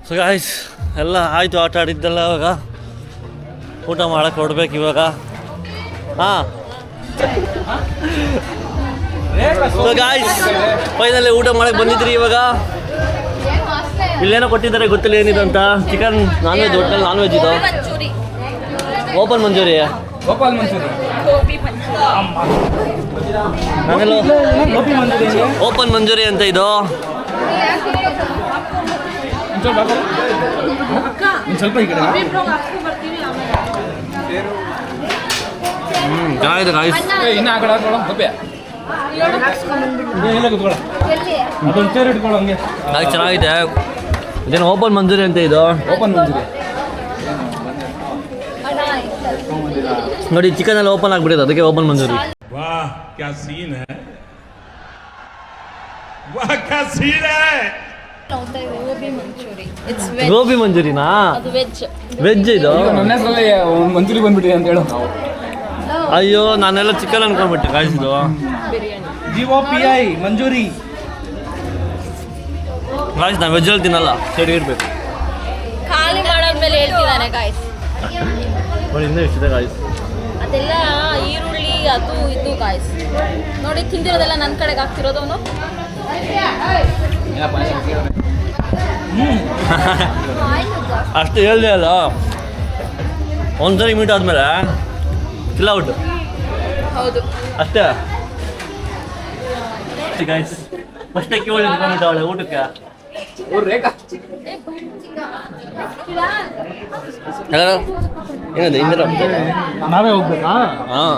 So guys ಎಲ್ಲ ಆಯಿತು, ಆಟ ಆಡಿದ್ದೆಲ್ಲ. ಇವಾಗ ಊಟ ಮಾಡೋಕ್ಕೆ ಹೊರಡ್ಬೇಕು ಇವಾಗ. ಹಾಂ, ಸೊ ಗಾಯ್ಸ್ ಫೈನಲಿ ಊಟ ಮಾಡೋಕ್ಕೆ ಬಂದಿದ್ರಿ. ಇವಾಗ ಇಲ್ಲೇನೋ ಕೊಟ್ಟಿದ್ದಾರೆ, ಗೊತ್ತಿಲ್ಲ ಏನಿದೆ ಅಂತ. Chicken non veg, hotel non veg ಇದು. ಓಪನ್ ಮಂಚೂರಿ, ನಾನೆಲ್ಲ ಓಪನ್ ಮಂಚೂರಿ ಅಂತ ಇದು. ಚೆನ್ನಾಗಿದೆ ಗಾಯ್ಸ್. ಚೆನ್ನಾಗಿದೆ. ಇದೇನು ಓಪನ್ ಮಂಚೂರಿ ಅಂತ ಇದು. ಓಪನ್ ಮಂಚೂರಿ ನೋಡಿ, ಚಿಕನ್ ಎಲ್ಲ ಓಪನ್ ಆಗ್ಬಿಟ್ಟಿದೆ, ಅದಕ್ಕೆ ಓಪನ್ ಮಂಚೂರಿ. ವಾಹ್ ಕ್ಯಾ ಸೀನ್ ಹೈ, ವಾಹ್ ಕ್ಯಾ ಸೀನ್ ಹೈ. ಗೋಬಿ ಮಂಚೂರಿನಾ? ವೆಜ್ ಇದು. ಮಂಚೂರಿ ಬಂದ್ಬಿಟ್ಟಿದೆ ಅಂತ ಹೇಳು. ಅಯ್ಯೋ, ನಾನೆಲ್ಲ ಚಿಕನ್ ಅನ್ಕೊಂಡ್ಬಿಟ್ಟೆ ಗಾಯ್ಸಿದು. GOPI ಮಂಜೂರಿ ಗಾಯ್ಸ್, ನಾನು ವೆಜ್ಜಲ್ಲಿ ತಿನ್ನಲ್ಲ, ಸರಿ ಇರಬೇಕು. ಖಾಲಿ ಮಾಡೋದ್ಮೇಲೆ ಹೇಳ್ತಿದ್ದಾನೆ ಗಾಯ್ಸ್. ನೋಡಿ ಇನ್ನೂ ಎಷ್ಟಿದೆ ಗಾಯ್ಸ್. ಅದೆಲ್ಲ ಈರುಳ್ಳಿ ಅದು ಇದು ಗಾಯ್ಸ್. ನೋಡಿ, ತಿಂದಿರೋದೆಲ್ಲ ನನ್ನ ಕಡೆಗೆ ಹಾಕ್ತಿರೋದು ಅವನು. ಅಷ್ಟು ಹೇಳಿದೆ ಅಲ್ಲ, ಒಂದ್ಸರಿ ಮೀಟ್ ಆದ್ಮೇಲೆ ಚಿಲ್ ಔಟ್. ಹೌದು, ಅಷ್ಟೇ ಗಾಯ್ಸ್. ಫಸ್ಟೇ ಕ್ಯೂ ನಿಂತ್ಕೊಂಡಿದ್ದಾವಳೆ ಊಟಕ್ಕೆ. ಏನಿದೆ ಇಂದಿರ? ನಾವೇ ಹೋಗ್ಬೇಕಾ? ಹಾಂ,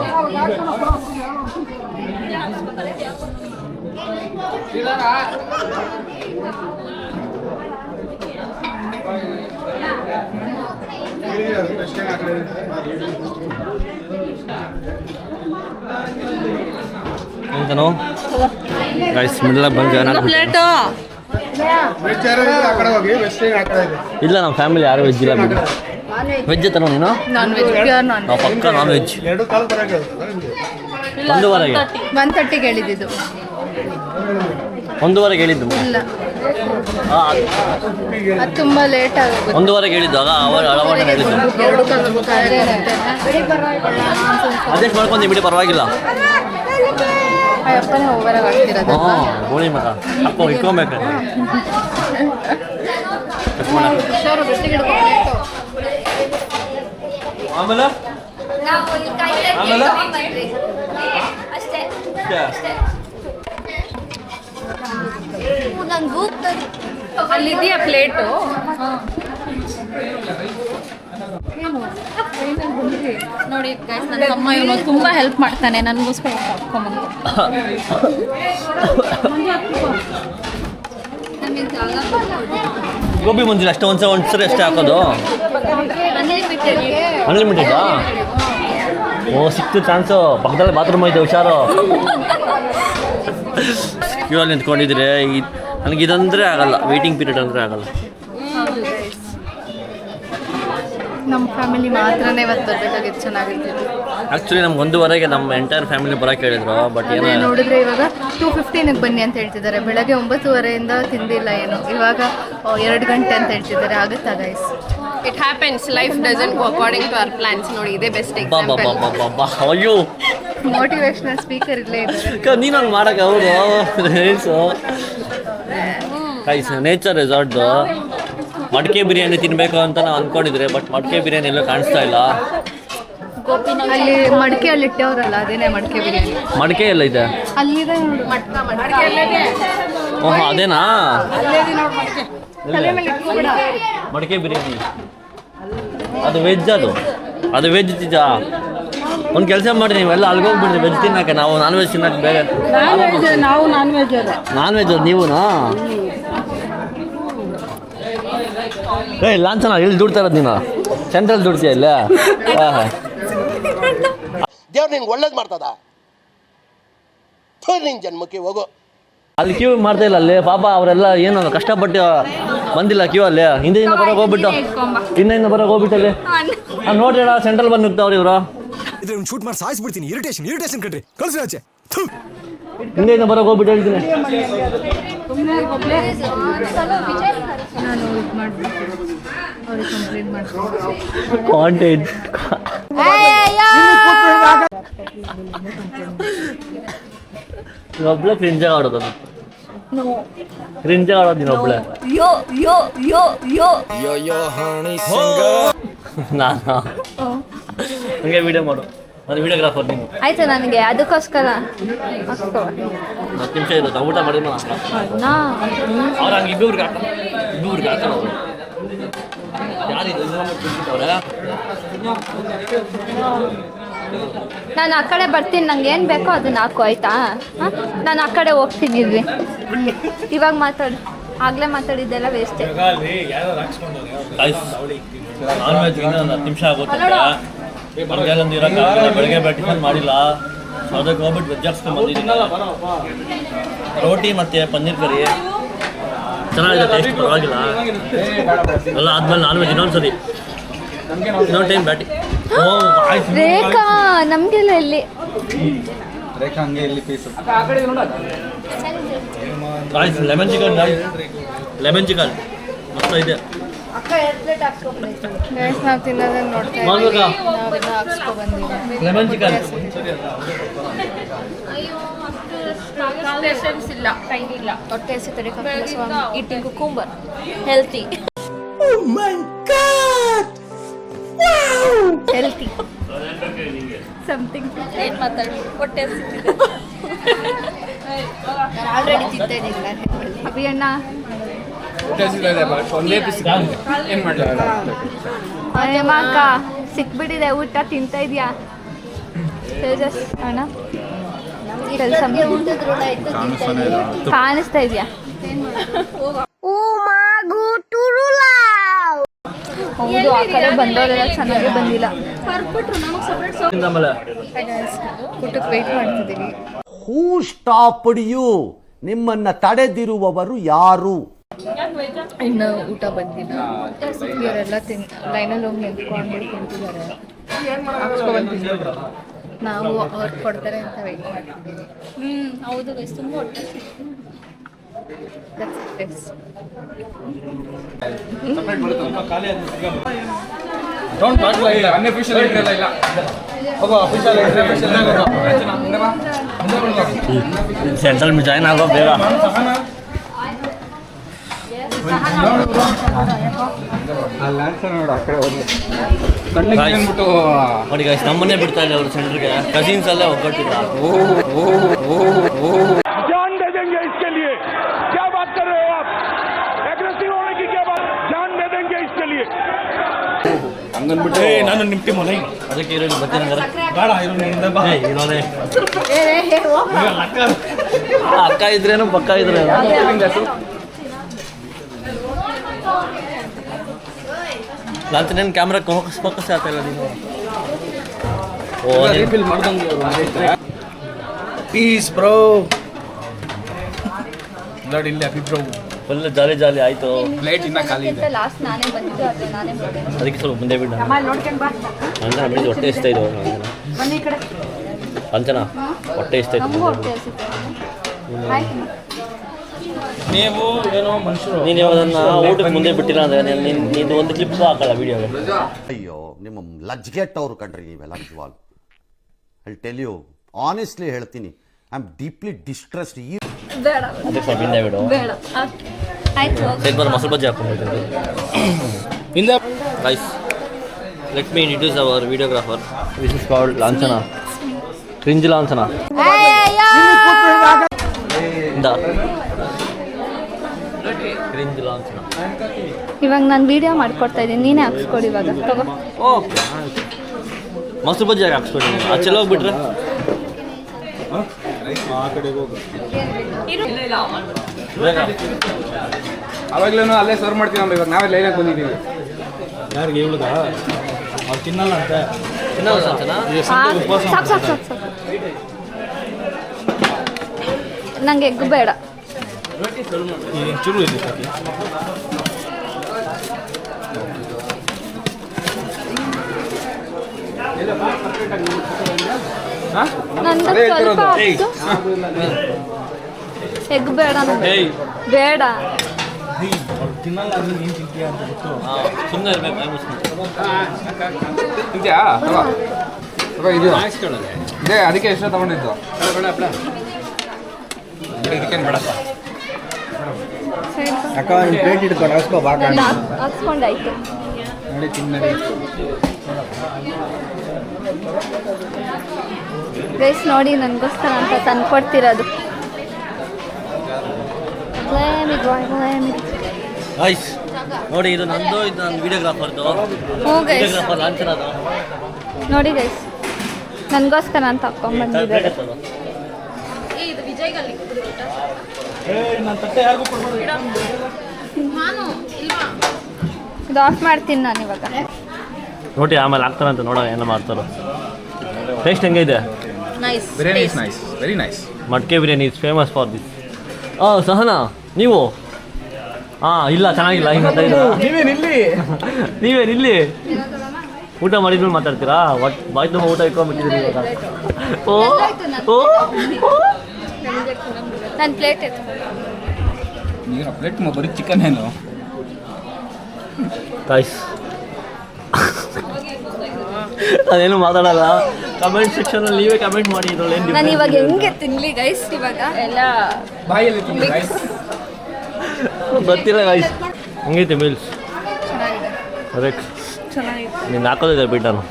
ಎಂತನೋ ಗಾಯ್ಸ್, ಮಿಡ್ಲಾಗಿ ಬಂದು ಪ್ಲೇಟು ಇಲ್ಲ, ನಮ್ಮ ಫ್ಯಾಮಿಲಿ ಯಾರು ವೆಜ್ ಇಲ್ಲ ಬಿಡಿ. ವೆಜ್ ತನೋ ನೀನು? ನಾನ್ ವೆಜ್, ಪ್ಯೂರ್ ನಾನ್ ನಾವು ಪಕ್ಕ ನಾನ್ ವೆಜ್. 1:30ಗೆ 1:30ಗೆ ಹೇಳಿದ್ದು. 1:15 ಹೇಳಿದ್ದು. ಇಲ್ಲ, ಅದು ತುಂಬ ಲೇಟ್ ಆಗುತ್ತೆ. 1:15 ಹೇಳಿದ್ದು. ಆಗ ಅವಾಗ ಹೇಳಿದ್ದು. ಅಡ್ಜಸ್ಟ್ ಮಾಡ್ಕೊಂಡಿ ಬಿಡಿ, ಪರವಾಗಿಲ್ಲ. ಅಪ್ಪನೇ ಓವರಾಗಿ ಆಗ್ತಿರೋದು. ಹಾಂ, ಗೋಳಿ ಮಗ ಅಪ್ಪ ಇಟ್ಕೊಬೇಕು. ಆಮೇಲೆ ಅಲ್ಲಿದೆಯಾ ಪ್ಲೇಟು? ನೋಡಿ ಗೈಸ್, ನನ್ನ ತಮ್ಮ ಇವನು ತುಂಬ ಹೆಲ್ಪ್ ಮಾಡ್ತಾನೆ ನನಗೋಸ್ಕರ ಹಾಕ್ಕೊಂಬಂದು. ಗೋಬಿ ಮಂಚೂರಿ ಅಷ್ಟೇ, ಒಂದ್ಸರಿ ಅಷ್ಟೇ ಹಾಕೋದು. ಅನ್ಲಿಮಿಟೆಡಾ? ಓ, ಸಿಕ್ತು ಚಾನ್ಸು. ಪಕ್ಕದಲ್ಲಿ ಬಾತ್ರೂಮ್ ಐತೆ, ಹುಷಾರು. ಕ್ಯೂ ಅಲ್ಲಿ ನಿಂತ್ಕೊಂಡಿದ್ರೆ ನನಗೆ ಇದಂದರೆ ಆಗಲ್ಲ, ವೇಟಿಂಗ್ ಪೀರಿಯಡ್ ಅಂದರೆ ಆಗಲ್ಲ. ನಮ್ಮ ಫ್ಯಾಮಿಲಿ ಮಾತ್ರನೇ ಇವತ್ತು ಬರಬೇಕಾಗಿತ್ತು, ಚೆನ್ನಾಗಿರ್ತಿತ್ತು. ಆ್ಯಕ್ಚುಲಿ ನಮ್ಗೆ 1:15ಗೆ ನಮ್ಮ ಎಂಟೈರ್ ಫ್ಯಾಮಿಲಿ ಬರೋಕ್ಕೆ ಹೇಳಿದ್ರು. ಬಟ್ ಏನೋ ನೋಡಿದ್ರೆ ಇವಾಗ 2:15ಗೆ ಬನ್ನಿ ಅಂತ ಹೇಳ್ತಿದ್ದಾರೆ. ಬೆಳಗ್ಗೆ 9:30ಯಿಂದ ತಿಂದಿಲ್ಲ ಏನು, ಇವಾಗ 2 ಗಂಟೆ ಅಂತ ಹೇಳ್ತಿದ್ದಾರೆ. ಆಗುತ್ತಾ guys? It happens. Life doesn't go according to our plans. ನೋಡಿ, ಇದೇ ಬೆಸ್ಟ್ ಎಕ್ಸಾಂಪಲ್. ಅಯ್ಯೋ, ಮೋಟಿವೇಶನಲ್ ಸ್ಪೀಕರ್ ಇಲ್ಲೇ ಇದ್ದಾರೆ. ನೀನು ಹಂಗೆ ಮಾಡೋಕೆ ಅವರು ಹೇಳ್ಸು. ಕೈಸ್ ನೇಚರ್ ರೆಸಾರ್ಟ್ದು ಮಡಿಕೆ ಬಿರಿಯಾನಿ ತಿನ್ನಬೇಕು ಅಂತ ನಾವು ಅಂದ್ಕೊಂಡಿದ್ರೆ, ಬಟ್ ಮಡಿಕೆ ಬಿರಿಯಾನಿ ಎಲ್ಲೂ ಕಾಣಿಸ್ತಾ ಇಲ್ಲ. ಅಲ್ಲಿ ಮಡಿಕೆಯಲ್ಲಿ ಇಟ್ಟವ್ರಲ್ಲ, ಅದೇನೇ ಮಡಿಕೆ ಬಿರಿಯಾನಿ. ಮಡಿಕೆ ಎಲ್ಲ ಇದೆ ಅಲ್ಲಿದೆ ನೋಡು. ಓಹ್, ಅದೇನಾ? ತಲೆ ಮೇಲೆ ಇಟ್ಕೊಂಡ್ಬಿಡ. ಮಡಿಕೆ ಬಿರಿಯಾನಿ ಅದು ವೆಜ್. ಅದು ವೆಜ್ ತಿಜಾ. ಒಂದು ಕೆಲಸ ಮಾಡಿ, ನೀವೆಲ್ಲ ಅಲ್ಲಿಗೆ ಹೋಗ್ಬಿಡ್ರಿ ವೆಜ್ ತಿನ್ನಕ್ಕೆ. ನಾವು ನಾನ್ ವೆಜ್ ತಿನ್ನಕ್ಕೆ ಬೇಗ. ನಾವು ನಾನ್ ವೆಜ್ ಅದು ನೀವುನಾ? ಲಾಂಛನ ಇಲ್ಲಿ ದುಡ್ತಾ ಇರೋದು ನೀನು? ಸೆಂಟ್ರಲ್ ದುಡ್ತೀಯ ಇಲ್ಲ? ದೇವ್ರು ನಿನ್ಗೆ ಒಳ್ಳೇದು ಮಾಡ್ತದ? ನಿನ್ನ ಜನ್ಮಕ್ಕೆ ಹೋಗೋ. ಅಲ್ಲಿ ಕ್ಯೂ ಮಾಡ್ತಾ ಇಲ್ಲ ಅಲ್ಲಿ ಪಾಪ. ಅವರೆಲ್ಲ ಏನು ಕಷ್ಟಪಟ್ಟು ಬಂದಿಲ್ಲ ಕ್ಯೂ ಅಲ್ಲಿ. ಹಿಂದೆಯಿಂದ ಬರೋಕೆ ಹೋಗ್ಬಿಟ್ಟು ಅಲ್ಲಿ ನೋಡ್ರಿ ಸೆಂಟ್ರಲ್ ಬಂದು ನುಗ್ತಾವ್ರಿ ಇವರು. ಶೂಟ್ ಮಾಡಿ ಸಾಯಿಸ್ಬಿಡ್ತೀನಿ. ಇರಿಟೇಷನ್ ಕಣ್ರಿ, ಕಳ್ಸಿ ಆಚೆ. ಹಿಂದೆಯಿಂದ ಬರೋಕೆ ಹೋಗ್ಬಿಟ್ಟು ಹೇಳ್ತೀನಿ. ನಾನು ಮಾಡ್ಬಿಡ್ತೀನಿ ಅವ್ರಿಗೆ ಕಂಪ್ಲೇಂಟ್ ಮಾಡ್ತೀನಿ. ಕಾಂಟೆಂಟ್ ಒಬ್ಳೆ ಕ್ರಿಂಜಾಗಿ ಆಡೋದು ಕ್ರಿಂಜಾಗಿ ಆಡೋದು ನೀನು ಒಬ್ಳೆ ನಾನು ಹಂಗೆ ವಿಡಿಯೋ ಮಾಡು ಅದು ವಿಡಿಯೋಗ್ರಾಫರ್ ನೀನು ಆಯ್ತು ನನಗೆ ಅದಕ್ಕೋಸ್ಕರ ಹಾಕ್ಕೋ. 10 ನಿಮಿಷ ಇರುತ್ತೆ ಊಟ ಮಾಡಿ ಅವ್ರು ಹಂಗೆ ಇಬ್ಬರಿಗೆ ಹಾಕೋಣ ಯಾರಿದು ಅವ್ರೆ ನಾನು ಆ ಕಡೆ ಬರ್ತೀನಿ, ನಂಗೆ ಏನು ಬೇಕೋ ಅದನ್ನ ಹಾಕು ಆಯ್ತಾ. ಹಾಂ ನಾನು ಆ ಕಡೆ ಹೋಗ್ತೀನಿ ಇರ್ರಿ. ಇವಾಗ ಮಾತಾಡಿ, ಆಗಲೇ ಮಾತಾಡಿದ್ದೆಲ್ಲ ವೇಸ್ಟೇ. ನಾನ್ ವೆಜ್ 10 ನಿಮಿಷ ಆಗುತ್ತೆ ಮಧ್ಯಾಹ್ನ ಇರೋಕ್ಕಾಗಲ್ಲ, ಬೆಳಗ್ಗೆ ಟಿಫನ್ ಮಾಡಿಲ್ಲ, ಅದಕ್ಕೆ ಹೋಗ್ಬಿಟ್ಟು ವೆಜ್ ಹಾಕ್ಸ್ಕೊಂಡು ಬಂದಿದ್ದೀನಿ. ರೋಟಿ ಮತ್ತು ಪನ್ನೀರ್ ಕರಿ ಚೆನ್ನಾಗಿದೆ, ಟೇಸ್ಟ್ ಪರವಾಗಿಲ್ಲ. ಎಲ್ಲ ಆದ್ಮೇಲೆ ನಾನ್ ವೆಜ್ ಇನ್ನೊಂದ್ಸರಿ ಇನ್ನೊಂದು ಟೈಮ್ ಬ್ಯಾಟಿ. ರೇಖಾ ನಮಗೆಲ್ಲ ಇಲ್ಲಿ ರೇಖಾ ಹಂಗೆ ಇಲ್ಲಿ ಪೀಸು ಆಯ್ತು. ಲೆಮನ್ ಚಿಕನ್ ಮಸ್ತ ಇದೆ. ನಾವು ತಿನ್ನೋದನ್ನ ನೋಡ್ತಾ ಮಾಡ್ಬೇಕಾ ಹಾಕ್ಸ್ಕೊಬಂದಿದ್ದೀವಿ. ಲೆಮನ್ ಚಿಕನ್ ಇಲ್ಲ ಟೈಮ್ ಇಲ್ಲ. ಹೊಟ್ಟೆ ಹಸಿತಡೆ eating cucumber healthy healthy something. ಏನು ಮಾತಾಡಿ ಹೊಟ್ಟೆ ಹಸಿತಿದೆ. ಆಲ್ರೆಡಿ ತಿಂತಾ ಇದ್ದೀನಿ ಅಭಿಯಣ್ಣ. ಒಂದೇ ಪೀಸ್ ಏನು ಮಾಡಲಿಲ್ಲ. ಅಕ್ಕ ಸಿಕ್ಬಿಟ್ಟಿದೆ, ಊಟ ತಿಂತಾ ಇದೆಯಾ ತೇಜಸ್ ಅಣ್ಣ? ಕೆಲಸ ಕಾಣಿಸ್ತಾ ಇದೆಯಾ? ಹೌದು, ಆ ಕಡೆ ಬಂದವರೆಲ್ಲ ಚೆನ್ನಾಗಿ ಬಂದಿಲ್ಲ. ಆಮೇಲೆ ಊಟಕ್ಕೆ ವೆಯ್ಟ್ ಮಾಡ್ತಿದ್ದೀವಿ. ಹೂ ಸ್ಟಾಪ್ಡ್ ಯು? ನಿಮ್ಮನ್ನ ತಡೆದಿರುವವರು ಯಾರು? ಇನ್ನು ಊಟ ಬಂದಿಲ್ಲ. ಇವರೆಲ್ಲ ಲೈನಲ್ಲಿ ಹೋಗಿ ನಿಂತ್ಕೊಂಡು ತಿಂತಿದ್ದಾರೆ. ಹಾಕ್ಸ್ಕೊಬಂದಿದ್ದೀವಿ ನಾವು, ಅವ್ರು ಕೊಡ್ತಾರೆ ಅಂತ ವೆಯ್ಟ್ ಮಾಡ್ತಿದ್ದೀವಿ. ಹೌದು, ತುಂಬ ಹೊಟ್ಟೆ ಅನ್ಅಫಿಷಿಯಲ್ ಎಂಟ್ರಿ ಇಲ್ಲ. ಹೋಗೋ ಅಫಿಷಿಯಲ್ ಎಂಟ್ರಿ ಸೆಂಟ್ರಲ್ ಜಾಯ್ನ್ ಆಗೋ ಬೇಗ. ನೋಡಿ ಗೈಸ್, ನಮ್ಮನ್ನೇ ಬಿಡ್ತಾ ಇಲ್ಲ ಅವರು ಸೆಂಟ್ರಿಗೆ. ಕಸಿನ್ಸ್ ಅಲ್ಲೇ ಒಗ್ಗಟ್ಟಿಲ್ಲ. जान दे देंगे इसके लिए। क्या बात कर रहे हो आप? एग्रेसिव होने की क्या बात? जान दे देंगे इसके लिए। ಹಂಗನ್ಬಿಟ್ಟು ನಾನು ನಿಮ್ಮ ಟೀಮ್ ಅಲ್ಲ. ಅದಕ್ಕೆ ಇರೋದು ಬರ್ತೀನಿ ಬೇಡ ಇರೋನೇ ಅಕ್ಕ ಇದ್ರೇನು ಪಕ್ಕ ಇದ್ರೆ ಲಾಂತನೇನು ಕ್ಯಾಮ್ರಾ ಫೋಕಸ್ ಆಗ್ತಾ ಇಲ್ಲ ನೀನು. ರೀಫಿಲ್ ಮಾಡ್ದಂಗೆ ಪೀಸ್ ಬ್ರೋ. ನೋಡಿ ಇಲ್ಲಿ Abhi bro full jolly jolly ಆಯಿತು. ಪ್ಲೇಟ್ ಇನ್ನ ಖಾಲಿ ಇದೆ. ಲಾಸ್ಟ್ ನಾನೇ ಬಂದಿದ್ದು, ಆದರೆ ನಾನೇ ಬಂದೆ. ಅದಕ್ಕೆ ಸ್ವಲ್ಪ ಮುಂದೆ ಬಿಡ ಅಂಜನ ಹೊಟ್ಟೆ ಇಷ್ಟ ಇದು. ಅಂಜನ ಹೊಟ್ಟೆ ಇಷ್ಟ ನಮಗೂ ಇತ್ತು. ಹೊಟ್ಟೆ ಹಸಿತು. ಆಯ್ತು ನೀವು ಏನೋ ಮನುಷ್ಯರು. ನೀನು ಅದನ್ನು ಊಟಕ್ಕೆ ಮುಂದೆ ಬಿಟ್ಟಿಲ್ಲ ಅಂದರೆ ನೀನು ಒಂದು ಕ್ಲಿಪ್ ಹಾಕಲ್ಲ ವೀಡಿಯೋಗೆ. ಅಯ್ಯೋ, ನಿಮ್ಮ ಲಜ್ಗೆಟ್ಟವ್ರು ಕಣ್ರಿ ನೀವೆಲ್ಲ ನಿಜವಾಗ್. ಐ ಟೆಲ್ ಯು ಆನೆಸ್ಟ್ಲಿ ಹೇಳ್ತೀನಿ, ಐ ಆಮ್ ಡೀಪ್ಲಿ ಡಿಸ್ಟ್ರೆಸ್ಡ್. ಬೇಡ ಅದಕ್ಕೆ ಸ್ವಲ್ಪ ಹಿಂದೆ ಬಿಡು. ಬೇಡ ಆಯ್ತು. ಸೇರ್ಬಾರ ಮೊಸರು ಬಜ್ಜಿ ಹಾಕೊಂಡು ಹಿಂದೆ guys, let me introduce our videographer. This is called Lanchana, cringe Lanchana. Cringe Lanchana. ಇವಾಗ ನಾನು ವಿಡಿಯೋ ಮಾಡ್ಕೊಡ್ತಾ ಇದ್ದೀನಿ, ನೀನೇ ಹಾಕ್ಸ್ಕೊಡಿ ಇವಾಗ. ತಗೋ. ಓಕೆ, ಮೊಸರು ಬಜ್ಜಿ ಹಾಕ್ಸ್ಕೊಡಿ. ಅದು ಚಲೋ ಹೋಗ್ಬಿಟ್ರೆ ಆ ಕಡೆ ಹೋಗು. ಬೇಗ. ಅವಾಗ್ಲೂ ಅಲ್ಲೇ ಸರ್ವ್ ಮಾಡ್ತೀವಿ ನಮ್ಮ. ಇವಾಗ ನಾವೇ ಲೈನಾಗಿ ಬಂದಿದ್ದೀವಿ. ಯಾರಿಗೆ ಇವಳಗ ಅವ್ರು ತಿನ್ನಲ್ಲ ಅಂತ. ತಿನ್ನೋದು ಲಾಂಛನ? ಸಾಕು ಸಾಕು ಸಾಕು ಸಾಕು. ನಂಗೆ ಎಗ್ ಬೇಡ. ಚೂರು ಇದೆ ಸಾಕಿ. ನಂದು ಸ್ವಲ್ಪ ಹಾಕ್ಸು. ಎಗ್ ಬೇಡ ನನಗೆ. ಬೇಡ ಸುಮ್ಮನೆ ಇರ್ಬೇಕು ಮೈ ಮುಸ್ಕೊಂಡು. ತಿಂತ್ಯಾ ತಗೋ ತಗೋ ಇದು ಇದೇ ಅದಕ್ಕೆ ಎಷ್ಟು ತಗೊಂಡಿದ್ದು ಇದಕ್ಕೇನು ಬೇಡಪ್ಪ ಅಕ್ಕ ಪ್ಲೇಟ್ ಇಟ್ಕೊಂಡು ಹಾಕ್ಸ್ಕೊಂಡಾಯ್ತು. ನೋಡಿ ತಿನ್ನಡಿ ಗೈಸ್ ನೋಡಿ ನನಗೋಸ್ಕರ ಅಂತ ತಂದ್ಕೊಡ್ತಿರೋದು. ಗೈಸ್ ನೋಡಿ ಇದು ನಂದು, ಇದು ನನ್ನ ವಿಡಿಯೋಗ್ರಾಫರ್ದು. ಹ್ಞೂ ಗೈಸ್ ವಿಡಿಯೋಗ್ರಾಫರ್ ಲಾಂಛನದು. ನೋಡಿ ಗೈಸ್ ನನಗೋಸ್ಕರ ಅಂತ ಹಾಕ್ಕೊಂಡ್ಬಂದಿದ್ದಾರೆ. ಇದು ಆಫ್ ಮಾಡ್ತೀನಿ ನಾನು ಇವಾಗ. ನೋಡಿ ಆಮೇಲೆ ಆಗ್ತಾರಂತ ನೋಡೋ ಏನೋ ಮಾಡ್ತಾರೋ. ಟೇಸ್ಟ್ ಹೆಂಗಿದೆ? Biryani is nice, very nice. ಮಡ್ಕೆ biryani is famous for this. Sahana ನೀವು ಇಲ್ಲ ಚೆನ್ನಾಗಿಲ್ಲ ಹಿಂಗೆ ಅಂತ ಇದ್ದೀರಾ? ನೀವೇನಿಲ್ಲಿ ಊಟ ಮಾಡಿದ್ಮೇಲೆ ಮಾತಾಡ್ತೀರಾ? ಬಾಯ್ ತುಂಬ ಊಟ ಇಟ್ಕೊಂಡ್ಬಿಟ್ಟಿದ್ದೀರಿ ಇವಾಗ. ನನ್ನ ಪ್ಲೇಟ್ ಎತ್ತು. ನೀನು ಪ್ಲೇಟ್ ಬರೀ ಚಿಕನ್ ಏನು ಗೈಸ್ ಅದೇನು ಮಾತಾಡಲ್ಲ. ಕಮೆಂಟ್ ಸೆಕ್ಷನಲ್ಲಿ ನೀವೇ ಕಮೆಂಟ್ ಮಾಡಿ ಇದ್ರಲ್ಲಿ ಏನು ನಾನು ಇವಾಗ ಹೆಂಗೆ ತಿನ್ಲಿ ಗೈಸ್? ಇವಾಗ ಎಲ್ಲ ಬಾಯಲ್ಲಿ ತಿಂದು guys. ಗೊತ್ತಿಲ್ಲ ಗೈಸ್. ಹೆಂಗೈತೆ ಮೀಲ್ಸ್? ಚೆನ್ನಾಗಿದೆ. ಕರೆಕ್ಟ್. ಚೆನ್ನಾಗಿದೆ. ನೀನು ಹಾಕೋದಿದೆ ಬಿಟ್ಟನು.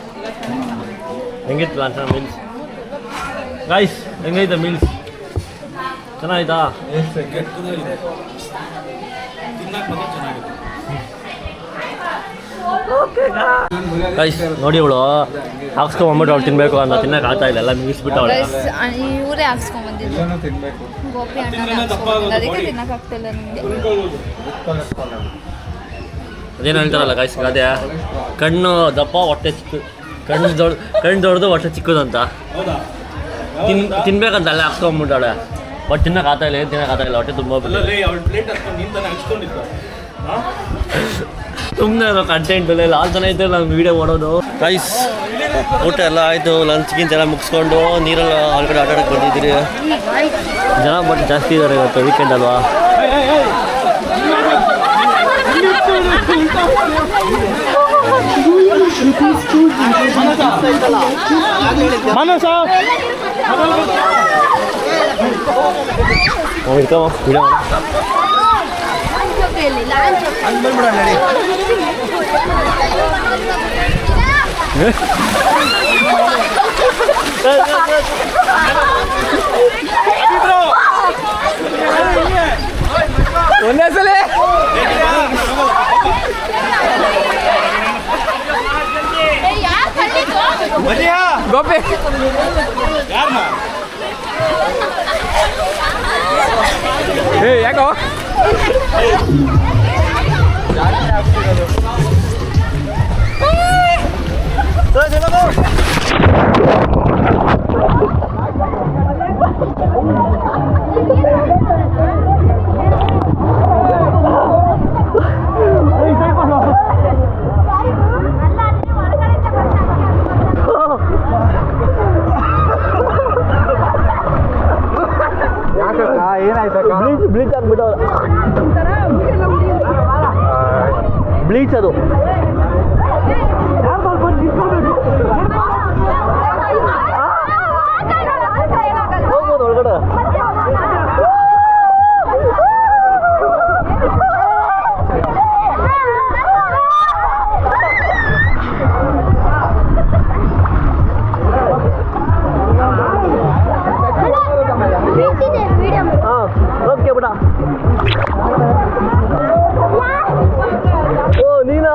ಹೆಂಗಿತ್ತು ಲಾಂಛನ ಮೀಲ್ಸ್? ಗೈಸ್ ಹೆಂಗೈತೆ ಮೀಲ್ಸ್? ಚೆನ್ನಾಗಿತ್ತಾ? ಗೈಸ್ ನೋಡಿ ಇವಳು ಹಾಕ್ಸ್ಕೊಂಬಂದ್ಬಿಟ್ಟು ಅವ್ಳು ತಿನ್ನಬೇಕು ಅಂತ ತಿನ್ನಕ್ಕೆ ಆಗ್ತಾ ಇಲ್ಲ, ಎಲ್ಲ ಮಿಗಿಸ್ಬಿಟ್ಟು ಅವಳೆ. ಗೈಸ್ ಇವರೇ ಹಾಕ್ಸ್ಕೊಂಬಂದಿದ್ದು, ಎಲ್ಲನೂ ತಿನ್ಬೇಕು. ಗೋಪಿ ಅಣ್ಣ ಅದಕ್ಕೆ ತಿನ್ನಕ್ಕಾಗ್ತಿಲ್ಲ ನಿಮಗೆ. ಅದೇನು ಹೇಳ್ತಾರಲ್ಲ ಗೈಸ್ ಅದೇ ಕಣ್ಣು ದಪ್ಪ ಹೊಟ್ಟೆ ಚಿಕ್ಕ, ಕಣ್ಣು ದೊಡ್ಡದು ಹೊಟ್ಟೆ ಚಿಕ್ಕದು ಅಂತ. ತಿನ್ಬೇಕಂತ ಅಲ್ಲೇ ಹಾಕ್ಸ್ಕೊಂಬಿಟ್ಟಾಳೆ. ಬಟ್ ತಿನ್ನಕ್ಕೆ ಆಗ್ತಾ ಇಲ್ಲ, ಏನು ತಿನ್ನಕ್ಕೆ ಆಗ್ತಾ ಇಲ್ಲ, ಹೊಟ್ಟೆ ತುಂಬ ಸುಮ್ಮನೆ ಇರೋ ಕಂಟೆಂಟ್ ಲಾಂಛನ ಐತೆ ನಾನು ವೀಡಿಯೋ ಮಾಡೋದು. ಗೈಸ್ ಊಟ ಎಲ್ಲ ಆಯಿತು, ಲಂಚ್ಗಿಂತ ಎಲ್ಲ ಮುಗಿಸ್ಕೊಂಡು ನೀರೆಲ್ಲ ಹೊರಗಡೆ ಆಟಾಡಕ್ಕೆ ಬಂದಿದ್ದೀರಿ. ಜನ ಬಟ್ ಜಾಸ್ತಿ ಇದ್ದಾರೆ ಇವತ್ತು, ವೀಕೆಂಡ್ ಅಲ್ವಾ. ವಿಡಿಯೋ ಒಂದೇ ಸಲ ಗೋಪಿ ಯಾಕೋ ಬ್ಲೀಚ್ ಹಾಕ್ಬಿಟ್ಟು ಬ್ಲೀಚ್ ಅದು ಹೋಗ್ಬೋದು ಒಳಗಡೆ. ಓಕೆ ಬಿಡ. ಓ ನೀನಾ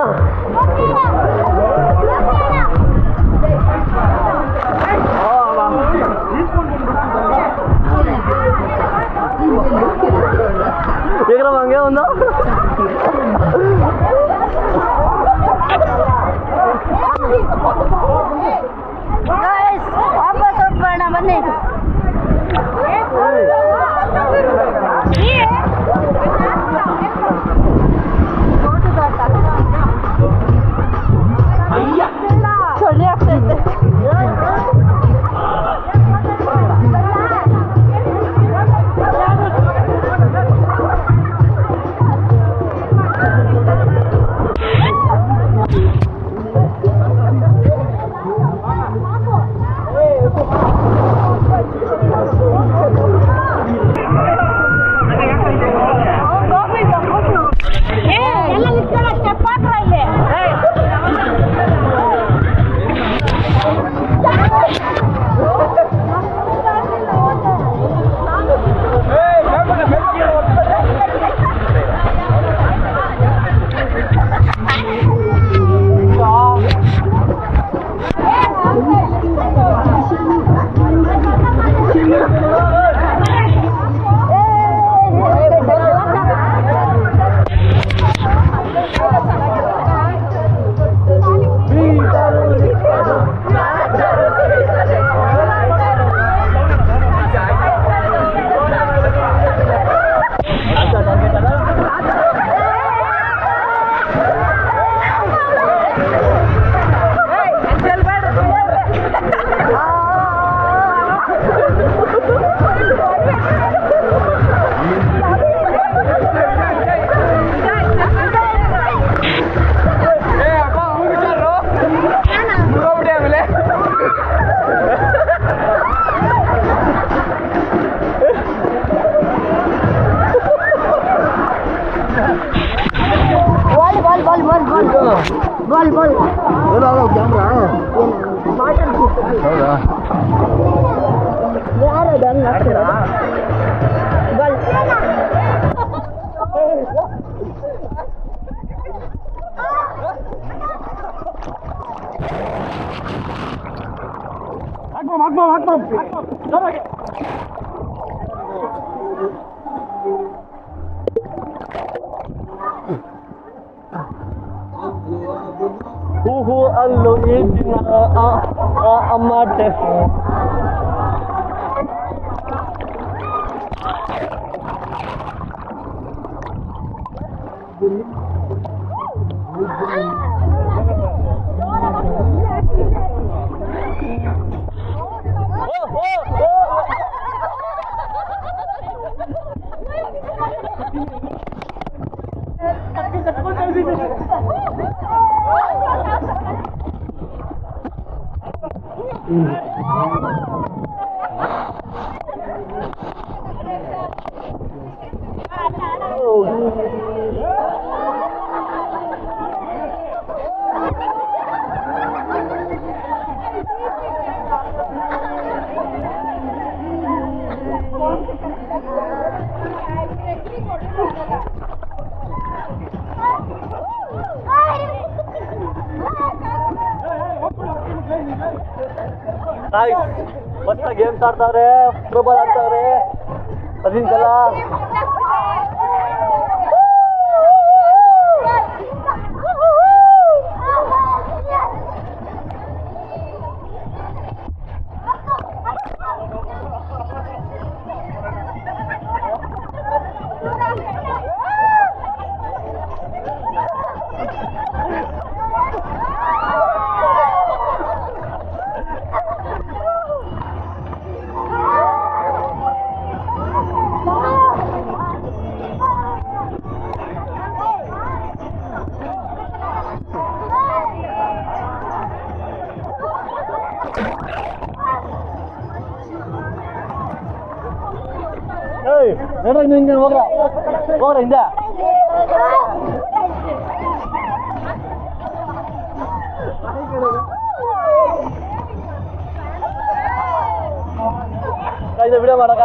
ಹೂ ಅಲ್ಲೋ ಈ ದಿನ ಅಮ್ಮಾಟೆ ಮಸ್ತ ಗೇಮ್ಸ್ ಆಡ್ತಾವ್ರೆ, ಫುಟ್ಬಾಲ್ ಆಡ್ತಾವ್ರೆ, ಅದಿಂತೆಲ್ಲ ನಿಂಗೆ ಹೋಗ್ರ ಹಿಂದೆ ವಿಡಿಯೋ ಮಾಡಕ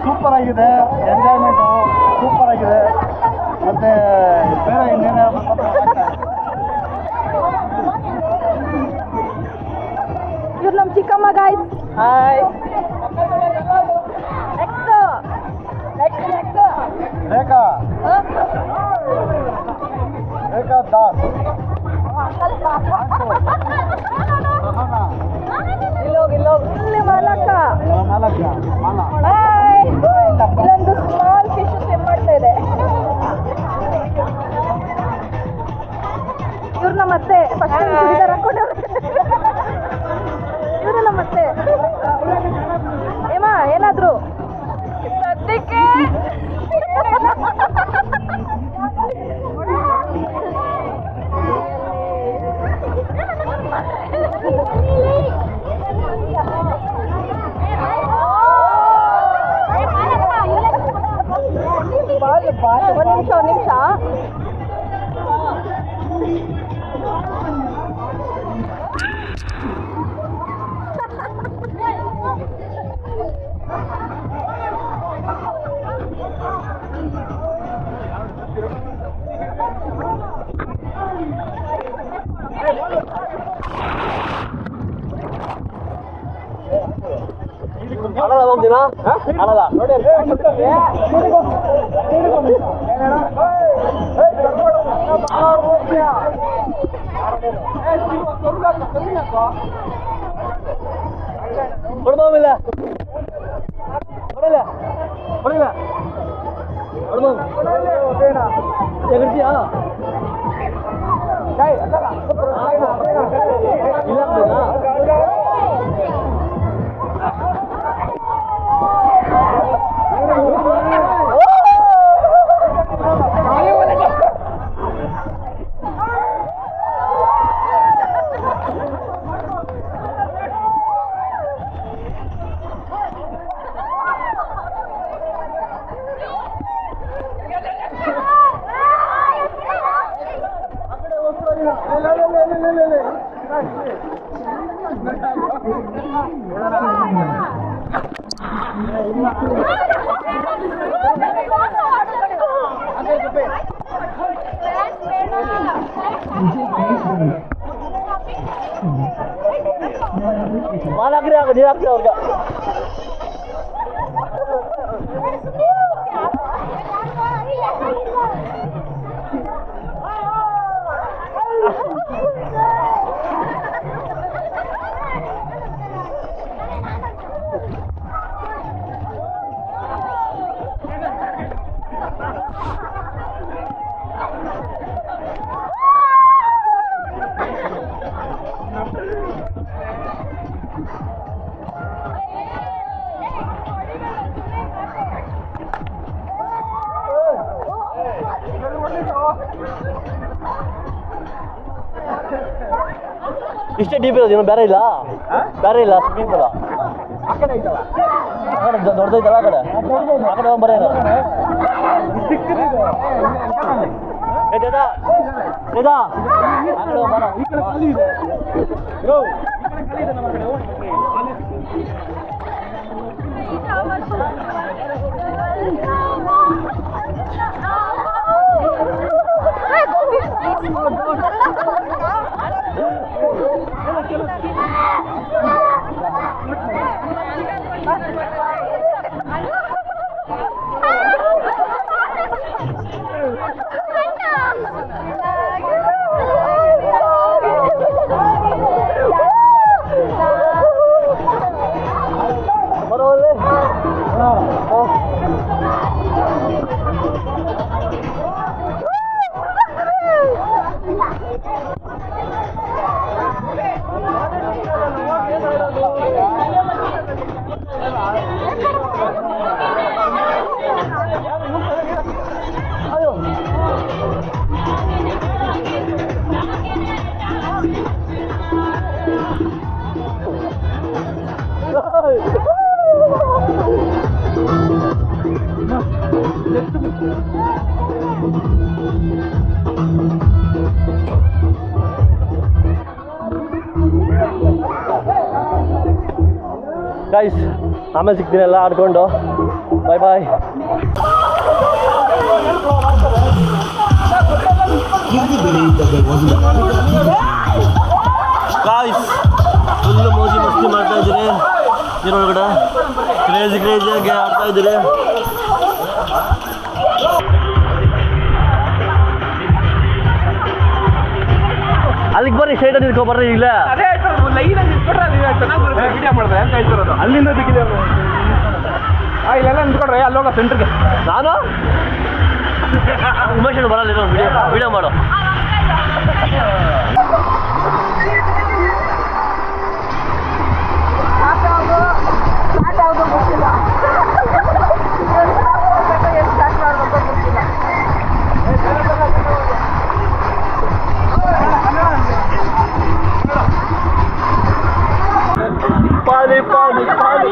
ಸೂಪರ್ ಆಗಿದೆ, ಎಂಜಾಯ್ಮೆಂಟು ಸೂಪರ್ ಆಗಿದೆ. ಮತ್ತೆ ಬೇರೆ ಇನ್ನೇನು ಇವ್ರು ನಮ್ಮ ಚಿಕ್ಕಮ್ಮ ಗಾಯ್ಸ್. ಹಾಯ್. ರೇಖಾ ರೇಖಾ ದಾಸ್ ಇಲ್ಲೊಂದು ಸ್ಮಾಲ್ ಫಿಶ್ ಸ್ವಿಮ್ ಮಾಡ್ತಾ ಇದೆ. ಇವ್ರು ನಮ್ಮ ಅತ್ತೆ, ಫಸ್ಟ್ ಚೂಡಿದಾರ್ ಹಾಕೊಂಡವ್ರೆ. ಇವರು ನಮ್ಮ ಅತ್ತೆ. ಏಮಾ ಏನಾದ್ರು ಸದ್ಯಕ್ಕೆ ಒಂದು ನಿಮಿಷ ಆಡ್ತೀರಾ ಆಡಲ್ಲ ಹೊಡ್ಬೋಮಿಲ್ಲ ಹೊಡಿಲ್ಲ ಹೊಡಿಲ್ಲ ಹೊಡ್ಬೋ ಎಗರ್ತೀಯಾ ಇಲ್ಲ ಮಾಲಾಗ್ರಿ ಆಗ ನೀರು ಹಾಕ್ತೀವಿ ಅವ್ರಿಗೆ ಇಷ್ಟೇ ಡೀಪ್ ಇರೋದು ಏನು ಬೇರೆ ಇಲ್ಲ ಸ್ವಿಮ್ಮಿಂಗ್ ಪೂಲ ದೊಡ್ಡದೈತಲ್ಲ ಆ ಕಡೆ ಬರ ಗೈಸ್ ಆಮೇಲೆ ಸಿಗ್ತೀನಿ ಎಲ್ಲ ಆಡ್ಕೊಂಡು ಬಾಯ್ ಬಾಯ್ ಗಾಯ್ಸ್ ಫುಲ್ಲು ಮೋಜಿ ಮಸ್ತಿ ಮಾಡ್ತಾ ಇದ್ದೀರಿ ನೀರೊಳಗಡೆ ಕ್ರೇಜಿಯಾಗಿ ಆಡ್ತಾ ಇದ್ದೀರಿ ಅಲ್ಲಿಗೆ ಬರ್ರಿ ಸೈಡ್ ನಿಂತ್ಕೊ ಬರ್ರಿ ಇಲ್ಲ ಅಲ್ಲಿಂದ ಇಲ್ಲೆಲ್ಲ ನಿಂತ್ಕೊಡ್ರಿ ಅಲ್ಲೋಗ ಸೆಂಟ್ರಿಗೆ ನಾನು ಉಮೇಶ್ ಬರಲ್ಲ ವಿಡಿಯೋ ಮಾಡು ಪಾಲಿ ಪಾಲಿ ಪಾಲಿ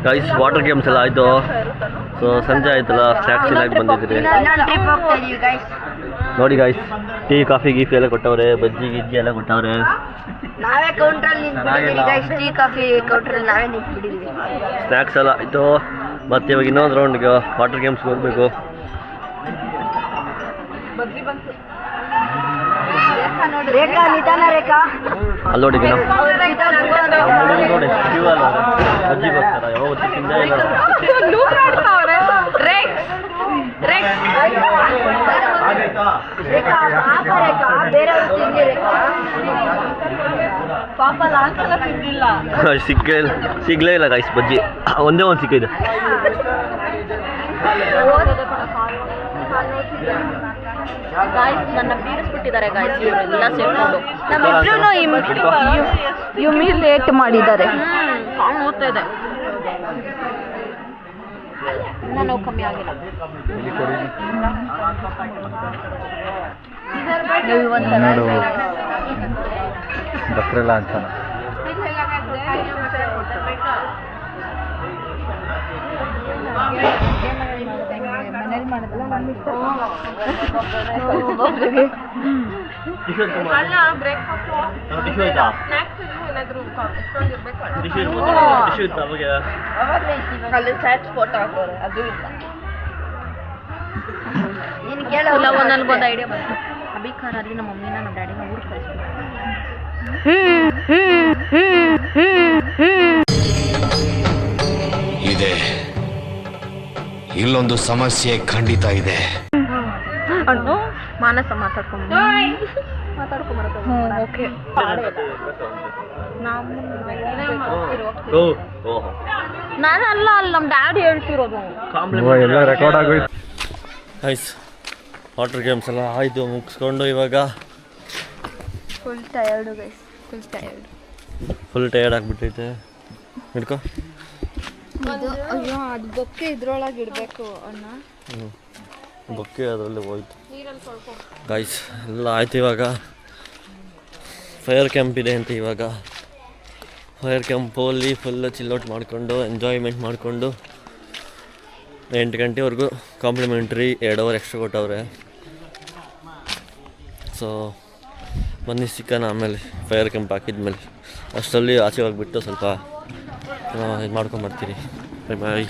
ಗೈಸ್ ವಾಟರ್ ಗೇಮ್ಸ್ ಎಲ್ಲ ಆಯಿತು ಸೊ ಸಂಜೆ ಆಯ್ತಲ್ಲ, ಸ್ನ್ಯಾಕ್ಸ್ ತಿನ್ನಕ್ಕೆ ಬಂದಿದ್ದೀರಿ. ನೋಡಿ ಗಾಯ್ಸ್, ಟೀ ಕಾಫಿ ಗೀಫಿ ಎಲ್ಲ ಕೊಟ್ಟವ್ರೆ, ಬಜ್ಜಿ ಗಿಜ್ಜಿ ಎಲ್ಲ ಕೊಟ್ಟವ್ರೆ. ನಾವೇ ಕೌಂಟ್ರಲ್ಲಿ ನಿಂತ್ಬಿಟ್ಟಿದ್ದೀವಿ ಗೈಸ್, ಟೀ ಕಾಫಿ ಕೌಂಟ್ರಲ್ಲಿ ನಾವೇ ನಿಂತ್ಬಿಟ್ಟಿದ್ದೀವಿ. ಸ್ನ್ಯಾಕ್ಸ್ ಎಲ್ಲ ಆಯಿತು. ಮತ್ತು ಇವಾಗ ಇನ್ನೊಂದು ರೌಂಡ್ಗೆ ವಾಟರ್ ಗೇಮ್ಸ್ಗೆ ಹೋಗಬೇಕು. ರೇಖಾ, ನಿಧಾನ ರೇಖಾ. ಅಲ್ಲಿ ನೋಡಿ ನೋಡಿ ಕ್ಯೂ ಅಲ್ಲ ಬಜ್ಜಿಗೋಸ್ಕರ ಯಾವಾಗ ತಿಂದೇ ಇಲ್ಲ. ಸಿಗ್ಲೇ ಇಲ್ಲ ಗಾಯ್ಸ್ ಬಜ್ಜಿ, ಒಂದೇ ಒಂದು ಸಿಕ್ಕಿದೆ. ನನ್ನ ಬೀರಿಸ್ಬಿಟ್ಟಿದ್ದಾರೆ ಗಾಯ್ಸ್ ಇವರೆಲ್ಲ ಸೇರ್ಕೊಂಡು. ಲೇಟ್ ಮಾಡಿದ್ದಾರೆ. ಓದ್ತಾ ಇದೆ, ನಾನು ಕಮ್ಮಿ ಆಗಿಲ್ಲ. ಡಾಕ್ಟ್ರೆಲ್ಲ ಅಂತಾನ ಅಲ್ಲಿ ಸ್ಯಾಟ್ ಫೋಟೋ ಹಾಕೋರೆ, ಅದು ಇಲ್ಲ. ನನಗೊಂದು ಐಡಿಯಾ ಬಂತು. ಅಭಿಕಾರ ಅಲ್ಲಿ ನಮ್ಮ ಮಮ್ಮಿನ ನಮ್ಮ ಡ್ಯಾಡಿನ ಊರು ಕಳಿಸ್ಬೇಕು. ಇದೆ, ಇಲ್ಲೊಂದು ಸಮಸ್ಯೆ ಖಂಡಿತ ಇದೆ. ಅಣ್ಣು ಮಾನಸ ಮಾತಾಡ್ಕೊಂಡು ಓಕೆ. ನಾನು ಅಲ್ಲ, ಅಲ್ಲಿ ನಮ್ಮ ಡ್ಯಾಡಿ ಹೇಳ್ತಿರೋದು. ಎಲ್ಲ ರೆಕಾರ್ಡ್ ಆಗೋಯ್ತು. ಐಸ್ ವಾಟರ್ ಗೇಮ್ಸ್ ಎಲ್ಲ ಆಯಿತು, ಮುಗಿಸ್ಕೊಂಡು ಇವಾಗ full tired guys, full tired ಆಗಿಬಿಟ್ಟೈತೆ. ಹಿಡ್ಕೊ. ಅಯ್ಯೋ, ಅದು ಬೊಕ್ಕೆ ಇದ್ರೊಳಗೆ ಇಡಬೇಕು ಅಣ್ಣ. ಬೊಕ್ಕೆ ಅದರಲ್ಲಿ ಹೋಯ್ತು ಗೈಸ್. ಎಲ್ಲ ಆಯ್ತು. ಇವಾಗ ಫೈರ್ ಕ್ಯಾಂಪ್ ಇದೆ ಅಂತ, ಇವಾಗ ಫೈರ್ ಕ್ಯಾಂಪಲ್ಲಿ ಫುಲ್ಲು ಚಿಲ್ಔಟ್ ಮಾಡಿಕೊಂಡು ಎಂಜಾಯ್ಮೆಂಟ್ ಮಾಡಿಕೊಂಡು 8 ಗಂಟೆವರೆಗೂ ಕಾಂಪ್ಲಿಮೆಂಟ್ರಿ 2 ಅವರ್ ಎಕ್ಸ್ಟ್ರಾ ಕೊಟ್ಟವ್ರೆ. ಸೊ ಬನ್ನಿ ಸಿಕ್ಕನ ಆಮೇಲೆ ಫೈರ್ ಕ್ಯಾಂಪ್ ಹಾಕಿದ್ಮೇಲೆ. ಅಷ್ಟರಲ್ಲಿ ಆಚೆ ಹೋಗ್ಬಿಟ್ಟು ಸ್ವಲ್ಪ ಇದು ಮಾಡ್ಕೊಂಬರ್ತೀರಿ. ಬಾಯ್ ಬಾಯ್.